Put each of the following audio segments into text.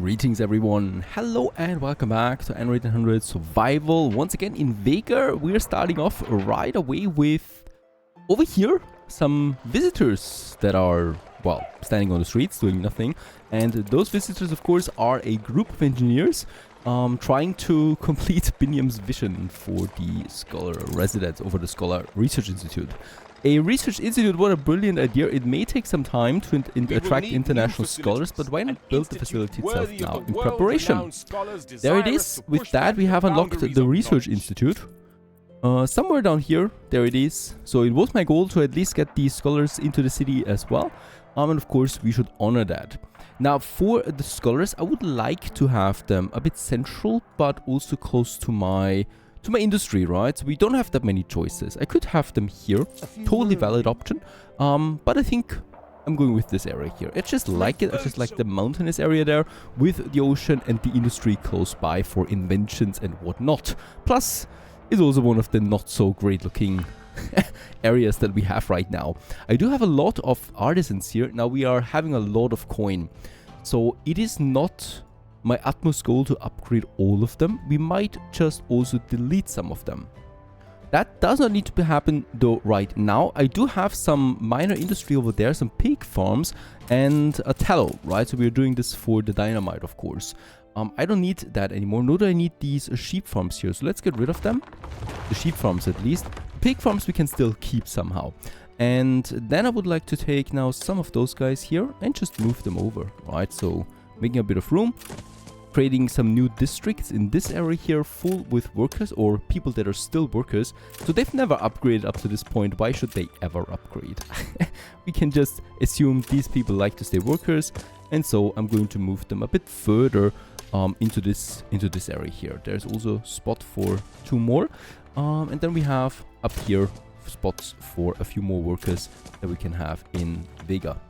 Greetings everyone, hello and welcome back to Anno 1800 Survival. Once again in Vega, we're starting off right away with, over here, some visitors that are, well, standing on the streets doing nothing. And those visitors, of course, are a group of engineers trying to complete Biniam's vision for the Scholar residence over the Scholar Research Institute. A research institute, what a brilliant idea. It may take some time to attract international scholars, but why not build the facility itself now in preparation? There it is. With that, we have unlocked the research institute. Somewhere down here, there it is. So it was my goal to at least get these scholars into the city as well. And of course, we should honor that. Now, for the scholars, I would like to have them a bit central, but also close to my industry, right? So we don't have that many choices. I could have them here, totally valid option, but I think I'm going with this area here. I just like it. I just like the mountainous area there with the ocean and the industry close by for inventions and whatnot. Plus, it's also one of the not so great looking areas that we have right now. I do have a lot of artisans here. Now we are having a lot of coin, so it is not my utmost goal to upgrade all of them. We might just also delete some of them. That does not need to happen though right now. I do have some minor industry over there, some pig farms and a tallow, right? So we're doing this for the dynamite, of course. I don't need that anymore, nor do I need these sheep farms here. So let's get rid of them. The sheep farms at least. Pig farms we can still keep somehow. And then I would like to take now some of those guys here and just move them over, right? So making a bit of room, creating some new districts in this area here full with workers or people that are still workers. So they've never upgraded up to this point. Why should they ever upgrade? We can just assume these people like to stay workers, and so I'm going to move them a bit further into this area here. There's also spot for 2 more, and then we have up here spots for a few more workers that we can have in Vega.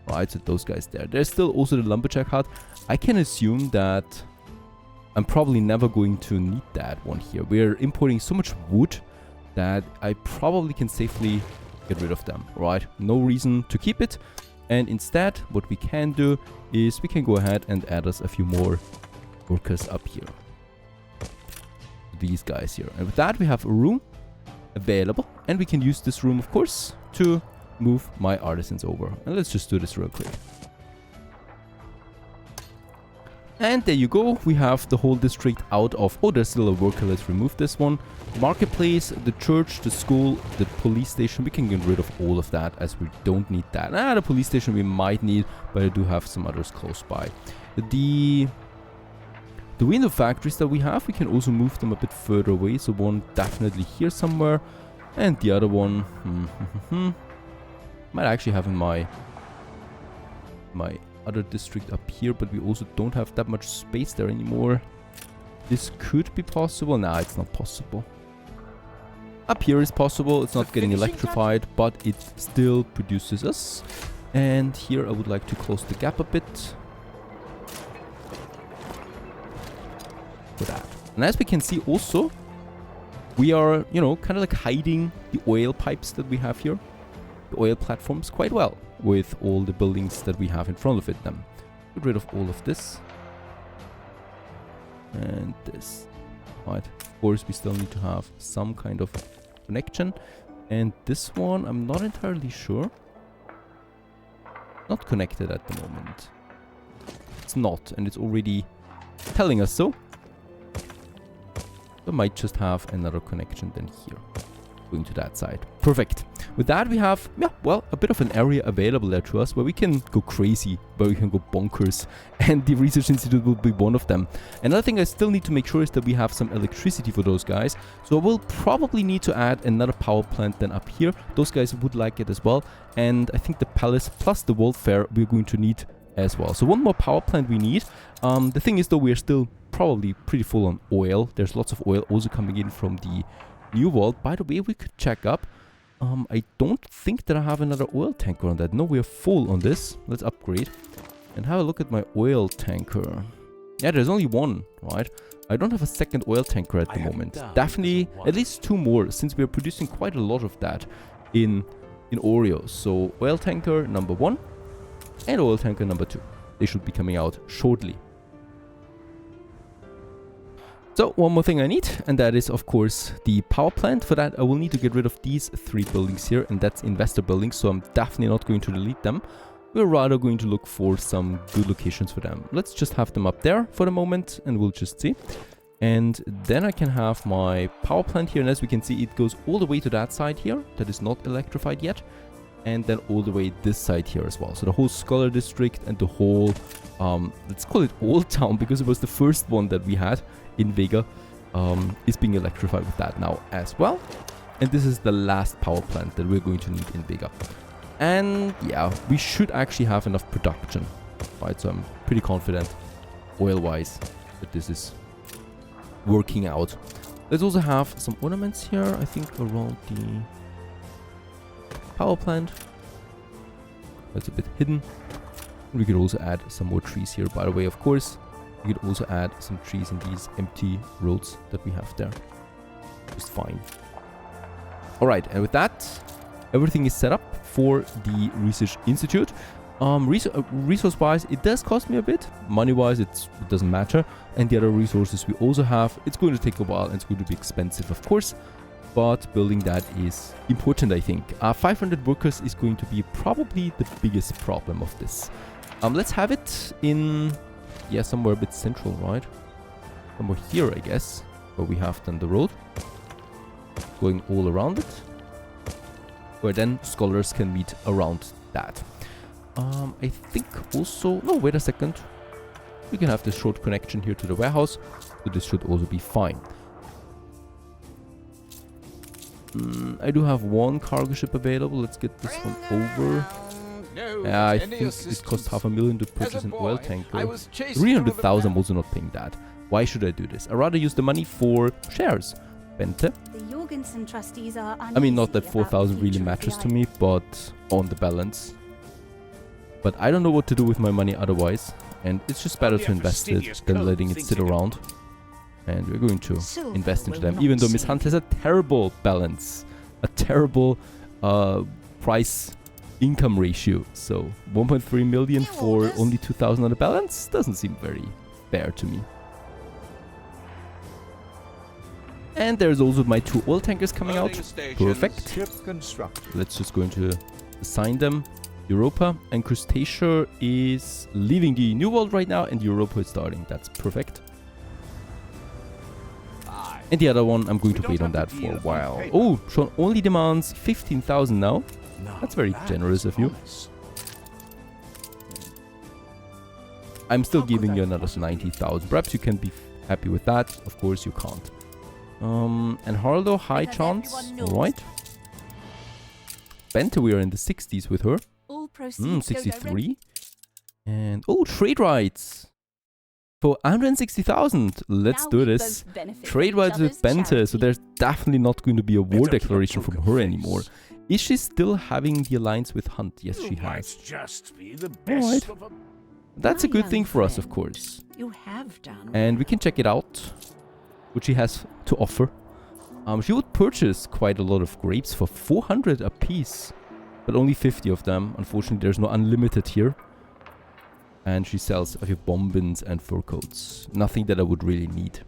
Right, so those guys there. There's still also the lumberjack hut. I can assume that I'm probably never going to need that one here. We're importing so much wood that I probably can safely get rid of them, right? No reason to keep it. And instead, what we can do is we can go ahead and add us a few more workers up here. These guys here. And with that, we have a room available. And we can use this room, of course, to move my artisans over. And let's just do this real quick. And there you go. We have the whole district out of... Oh, there's still a worker. Let's remove this one. Marketplace, the church, the school, the police station. We can get rid of all of that as we don't need that. The police station we might need, but I do have some others close by. The window factories that we have, we can also move them a bit further away. So one definitely here somewhere. And the other one... might actually have in my other district up here, but we also don't have that much space there anymore. This could be possible. Nah, it's not possible. Up here is possible. It's not getting electrified, but it still produces us. And here I would like to close the gap a bit. For that. And as we can see also, we are, you know, kind of like hiding the oil pipes that we have here. Oil platforms quite well with all the buildings that we have in front of it. Then get rid of all of this and this, right? Of course, we still need to have some kind of connection, and this one I'm not entirely sure. Not connected at the moment. It's not, and it's already telling us so. We might just have another connection than here. Going to that side. Perfect. With that, we have, yeah, well, a bit of an area available there to us where we can go crazy, where we can go bonkers, and the Research Institute will be one of them. Another thing I still need to make sure is that we have some electricity for those guys, so we'll probably need to add another power plant then up here. Those guys would like it as well, and I think the palace plus the welfare we're going to need as well. So one more power plant we need. The thing is though, we're still probably pretty full on oil. There's lots of oil also coming in from the New World. By the way, we could check up. I don't think that I have another oil tanker on that. No, we are full on this. Let's upgrade and have a look at my oil tanker. Yeah, there's only one, right? I don't have a second oil tanker at the moment. Definitely at least 2 more, since we are producing quite a lot of that in Oreo. So oil tanker number 1 and oil tanker number 2. They should be coming out shortly. So one more thing I need, and that is of course the power plant. For that I will need to get rid of these 3 buildings here, and that's investor buildings, so I'm definitely not going to delete them. We're rather going to look for some good locations for them. Let's just have them up there for the moment, and we'll just see. And then I can have my power plant here, and as we can see it goes all the way to that side here, that is not electrified yet. And then all the way this side here as well. So the whole Scholar District and the whole, let's call it Old Town, because it was the first one that we had in Vega, is being electrified with that now as well. And this is the last power plant that we're going to need in Vega. And yeah, we should actually have enough production, right? So I'm pretty confident, oil-wise, that this is working out. Let's also have some ornaments here, I think around the power plant. That's a bit hidden. We could also add some more trees here, by the way, of course. We could also add some trees in these empty roads that we have there. Just fine. Alright, and with that, everything is set up for the Research Institute. Resource-wise, it does cost me a bit. Money-wise, it doesn't matter. And the other resources we also have, it's going to take a while and it's going to be expensive, of course. But building that is important, I think. 500 workers is going to be probably the biggest problem of this. Let's have it in, yeah, somewhere a bit central, right? Somewhere here, I guess, where we have then the road going all around it, where then scholars can meet around that. I think also, no, wait a second. We can have this short connection here to the warehouse, so this should also be fine. I do have one cargo ship available. Let's get this one over. Yeah, I think it cost $500,000 to purchase an oil tanker. 300,000, I'm also not paying that. Why should I do this? I'd rather use the money for shares. Bente. I mean, not that 4,000 really matters to me, but on the balance. But I don't know what to do with my money otherwise. And it's just better to invest it than letting it sit around. And we're going to invest into them, even though Miss Hunt has a terrible balance. A terrible price-income ratio. So 1.3 million for only 2,000 on the balance doesn't seem very fair to me. And there's also my 2 oil tankers coming out. Perfect. Let's just go into assign them. Europa and Crustacea is leaving the New World right now, and Europa is starting. That's perfect. And the other one, I'm going to wait on that for a while. Oh, Sean only demands 15,000 now. That's very generous of you. I'm still giving you another 90,000. Perhaps you can be happy with that. Of course you can't. And Harlow, high chance. Alright. Bente, we are in the 60s with her. 63. And, oh, trade rights. For 160,000, let's do this. Trade rights with Bente, so there's definitely not going to be a war declaration from her anymore. Is she still having the alliance with Hunt? Yes, she has. Alright. That's a good thing for us, of course. And we can check it out, what she has to offer. She would purchase quite a lot of grapes for 400 a piece, but only 50 of them. Unfortunately, there's no unlimited here. And she sells a few bombins and fur coats. Nothing that I would really need.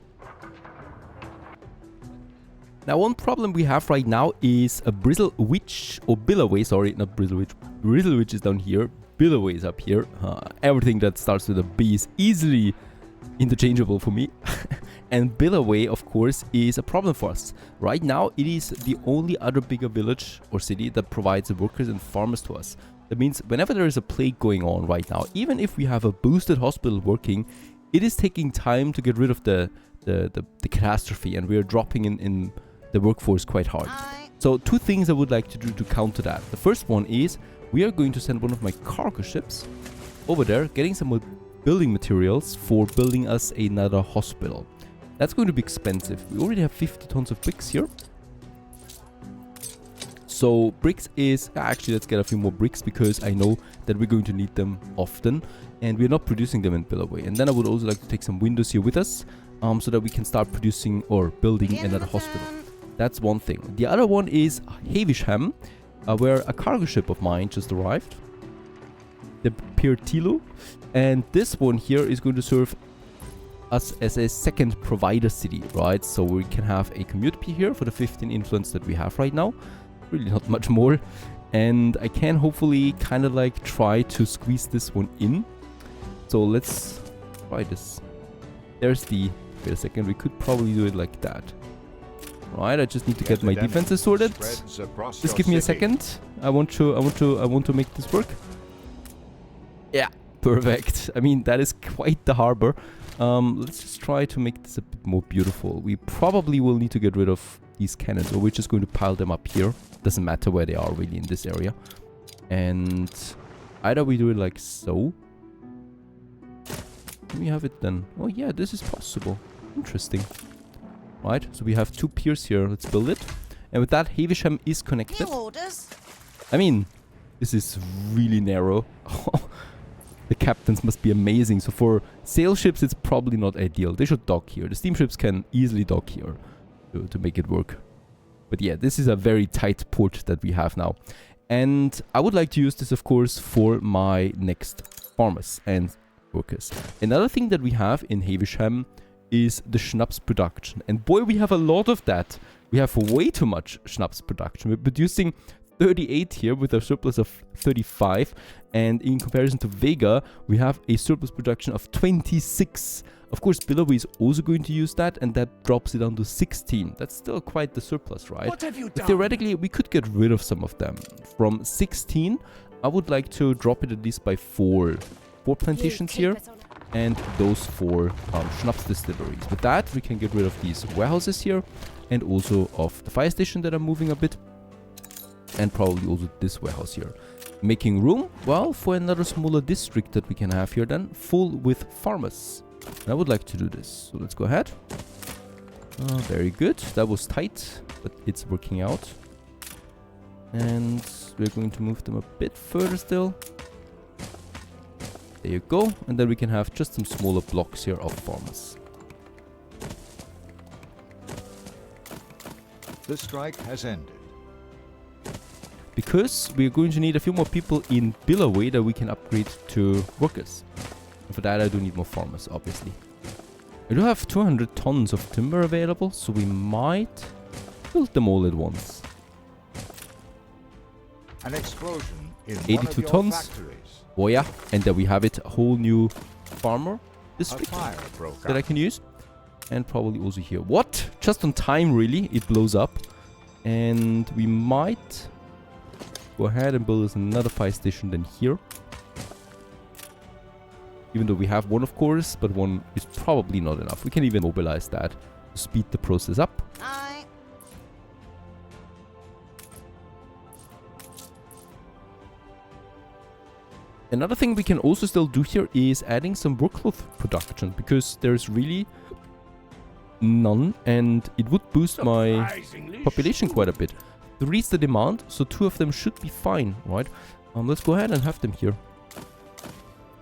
Now, one problem we have right now is a Bristle Witch, or Billaway, sorry, not Bristle Witch. Bristle Witch is down here. Billaway is up here. Everything that starts with a B is easily interchangeable for me. And Billaway, of course, is a problem for us. Right now, it is the only other bigger village or city that provides workers and farmers to us. That means whenever there is a plague going on right now, even if we have a boosted hospital working, it is taking time to get rid of the catastrophe, and we are dropping in the workforce quite hard. So 2 things I would like to do to counter that. The first one is we are going to send one of my cargo ships over there, getting some more building materials for building us another hospital. That's going to be expensive. We already have 50 tons of bricks here. So bricks is, actually let's get a few more bricks, because I know that we're going to need them often and we're not producing them in Billaway. And then I would also like to take some windows here with us, so that we can start producing or building another hospital. That's one thing. The other one is Havisham, where a cargo ship of mine just arrived. The Pirtilo. And this one here is going to serve us as a second provider city, right? So we can have a community here for the 15 influence that we have right now. Really not much more. And I can hopefully kind of like try to squeeze this one in. So let's try this. There's the... Wait a second, we could probably do it like that. Right, I just need to get my defenses sorted. Just give me a second. I want to make this work. Yeah, perfect. I mean, that is quite the harbor. Let's just try to make this a bit more beautiful. We probably will need to get rid of these cannons, or we're just going to pile them up here. Doesn't matter where they are really in this area. And either we do it like so. Let me have it then. Oh yeah, this is possible. Interesting. Right, so we have 2 piers here. Let's build it. And with that, Havisham is connected. I mean, this is really narrow. The captains must be amazing. So for sail ships, it's probably not ideal. They should dock here. The steamships can easily dock here to make it work. But yeah, this is a very tight port that we have now. And I would like to use this, of course, for my next farmers and workers. Another thing that we have in Havisham is the schnapps production. And boy, we have a lot of that. We have way too much schnapps production. We're producing 38 here with a surplus of 35. And in comparison to Vega, we have a surplus production of 26. Of course, Billoway is also going to use that, and that drops it down to 16. That's still quite the surplus, right? What have you done? But theoretically, we could get rid of some of them. From 16, I would like to drop it at least by 4 plantations here. And those 4 schnapps distilleries. With that, we can get rid of these warehouses here. And also of the fire station that I'm moving a bit. And probably also this warehouse here. Making room, well, for another smaller district that we can have here then. Full with farmers. And I would like to do this. So let's go ahead. Very good. That was tight, but it's working out. And we're going to move them a bit further still. There you go. And then we can have just some smaller blocks here of farmers. The strike has ended. Because we're going to need a few more people in Billoway that we can upgrade to workers. And for that I do need more farmers, obviously. I do have 200 tons of timber available, so we might build them all at once. An explosion in 82 tons. Factories. Oh yeah, and there we have it, a whole new farmer district that I can use. And probably also here. What? Just on time, really. It blows up. And we might go ahead and build us another fire station than here. Even though we have one, of course, but one is probably not enough. We can even mobilize that to speed the process up. Another thing we can also still do here is adding some workcloth production, because there's really none, and it would boost my population quite a bit. 3 is the demand, so 2 of them should be fine, right? Let's go ahead and have them here.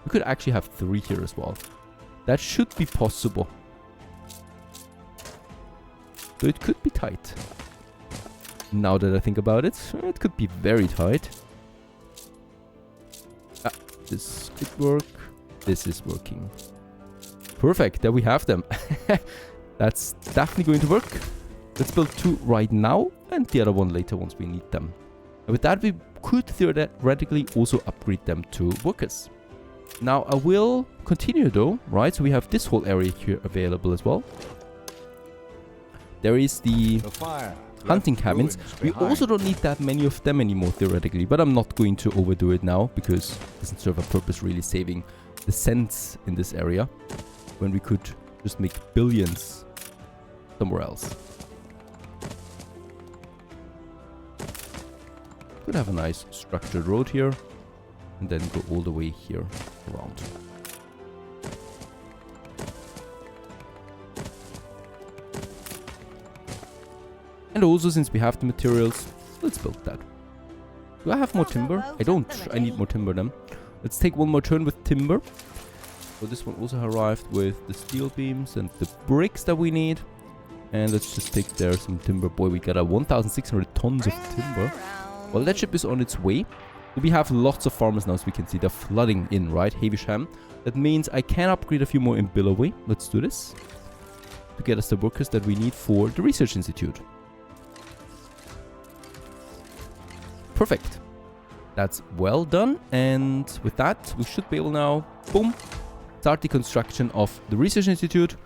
We could actually have 3 here as well. That should be possible. So it could be tight. Now that I think about it, it could be very tight. This could work. This is working. Perfect. There we have them. That's definitely going to work. Let's build 2 right now and the other one later once we need them. And with that, we could theoretically also upgrade them to workers. Now I will continue though, right? So we have this whole area here available as well. There is the hunting cabins. We also don't need that many of them anymore theoretically, but I'm not going to overdo it now because it doesn't serve a purpose really saving the cents in this area when we could just make billions somewhere else. Could have a nice structured road here and then go all the way here around. And also, since we have the materials, let's build that. Do I have more timber? I don't. I need more timber then. Let's take one more turn with timber. So this one also arrived with the steel beams and the bricks that we need. And let's just take there some timber. Boy, we got a 1,600 tons of timber. Well, that ship is on its way. We have lots of farmers now, as we can see. They're flooding in, right? Havisham. That means I can upgrade a few more in Billoway. Let's do this. To get us the workers that we need for the Research Institute. Perfect. That's well done. And with that, we should be able now, boom, start the construction of the Research Institute.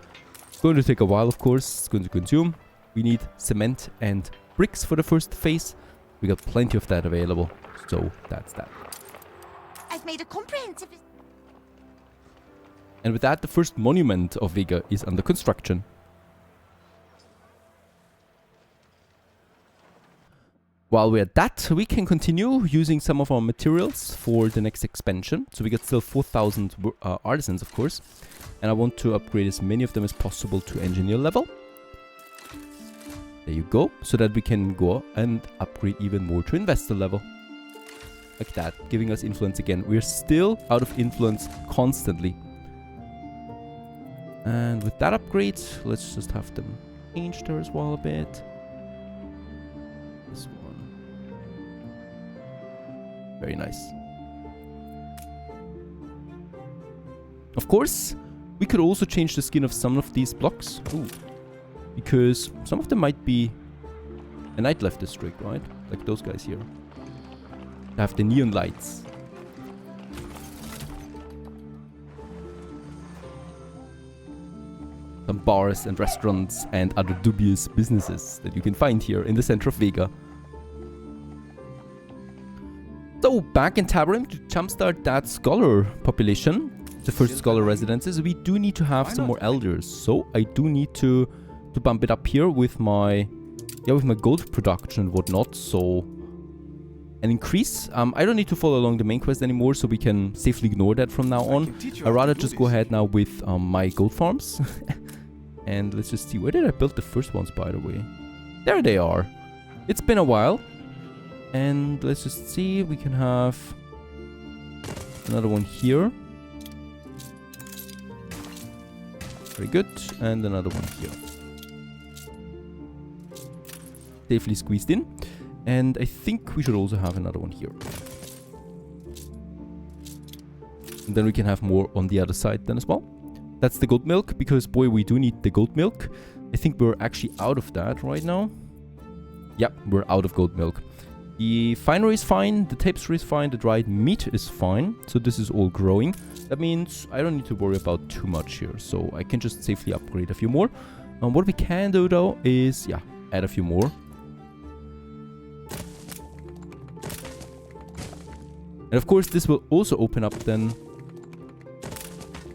It's going to take a while, of course. It's going to consume. We need cement and bricks for the first phase. We got plenty of that available. So that's that. I've made a comprehensive... And with that, the first monument of Vega is under construction. While we're at that, we can continue using some of our materials for the next expansion. So we got still 4,000 artisans, of course. And I want to upgrade as many of them as possible to engineer level. There you go. So that we can go and upgrade even more to investor level. Like that, giving us influence again. We're still out of influence constantly. And with that upgrade, let's just have them changed there as well a bit. This one. Very nice. Of course, we could also change the skin of some of these blocks. Ooh. Because some of them might be a nightlife district, right? Like those guys here. They have the neon lights. Some bars and restaurants and other dubious businesses that you can find here in the center of Vega. So, back in Tabarim to jumpstart that scholar population, the first scholar residences, we do need to have some more elders. So, I do need to bump it up here with my gold production and whatnot. So, an increase. I don't need to follow along the main quest anymore, so we can safely ignore that from now on. I'd rather just go ahead now with my gold farms. And let's just see, where did I build the first ones, by the way? There they are. It's been a while. And let's just see, we can have another one here. Very good. And another one here. Safely squeezed in. And I think we should also have another one here. And then we can have more on the other side then as well. That's the goat milk, because boy, we do need the goat milk. I think we're actually out of that right now. Yep, we're out of goat milk. The finery is fine, the tapestry is fine, the dried meat is fine. So this is all growing. That means I don't need to worry about too much here. So I can just safely upgrade a few more. What we can do though is, yeah, add a few more. And of course, this will also open up then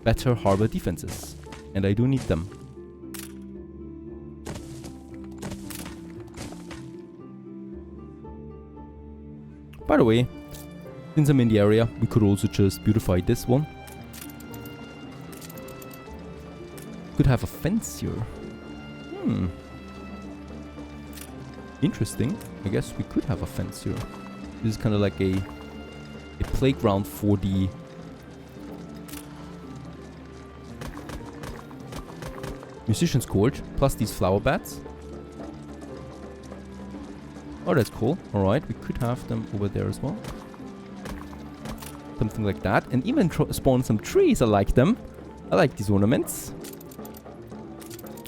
better harbor defenses. And I do need them. By the way, since I'm in the area, we could also just beautify this one. Could have a fence here. Interesting. I guess we could have a fence here. This is kind of like a playground for the musician's court, plus these flower beds. Oh, that's cool. Alright, we could have them over there as well. Something like that. And even spawn some trees. I like them. I like these ornaments.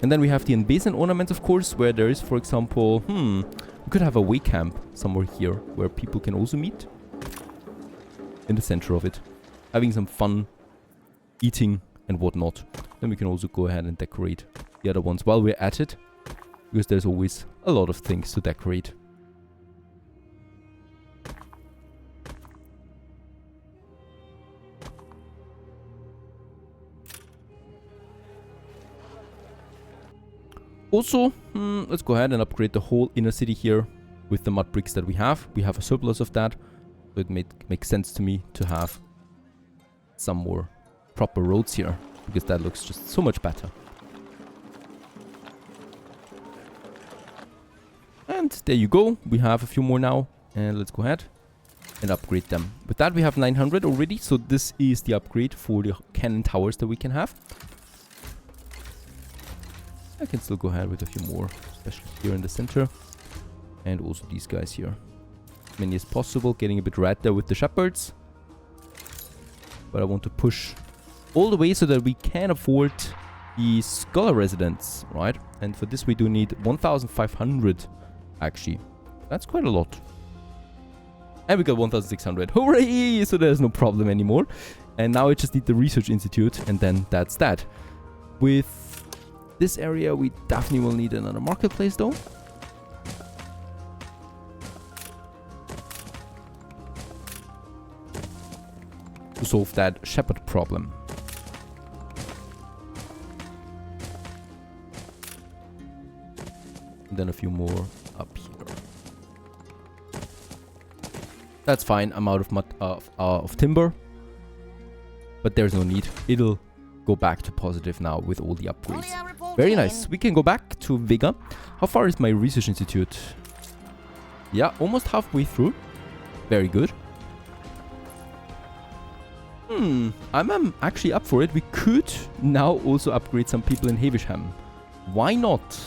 And then we have the Invasion ornaments, of course, where there is, for example, we could have a way camp somewhere here where people can also meet. In the center of it. Having some fun eating and whatnot. Then we can also go ahead and decorate the other ones while we're at it. Because there's always a lot of things to decorate. Also, let's go ahead and upgrade the whole inner city here with the mud bricks that we have. We have a surplus of that. So it makes sense to me to have some more proper roads here. Because that looks just so much better. And there you go. We have a few more now. And let's go ahead and upgrade them. With that we have 900 already. So this is the upgrade for the cannon towers that we can have. I can still go ahead with a few more. Especially here in the center. And also these guys here. as many as possible, getting a bit red there with the shepherds. But I want to push all the way so that we can afford the scholar residence, right? And for this we do need 1,500 actually. That's quite a lot. And we got 1,600. Hooray! So there's no problem anymore. And now I just need the research institute, and then that's that. With this area we definitely will need another marketplace though. To solve that shepherd problem. And then a few more up here. That's fine. I'm out of timber. But there's no need. It'll go back to positive now with all the upgrades. Very nice. We can go back to Vega. How far is my research institute? Yeah, almost halfway through. Very good. I'm actually up for it. We could now also upgrade some people in Havisham. Why not?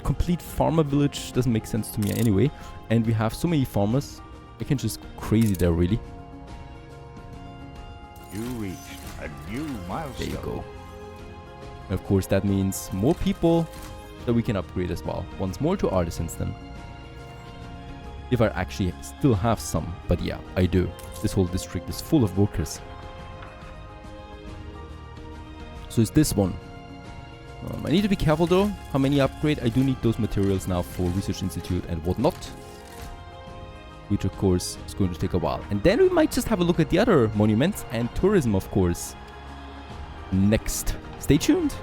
Complete farmer village doesn't make sense to me anyway. And we have so many farmers. I can just go crazy there, really. You reached a new milestone. There you go. And of course, that means more people that we can upgrade as well. Once more to artisans then. If I actually still have some. But yeah, I do. This whole district is full of workers. So it's this one. I need to be careful though, how many upgrade. I do need those materials now for Research Institute and whatnot. Which of course is going to take a while. And then we might just have a look at the other monuments and tourism of course. Next. Stay tuned.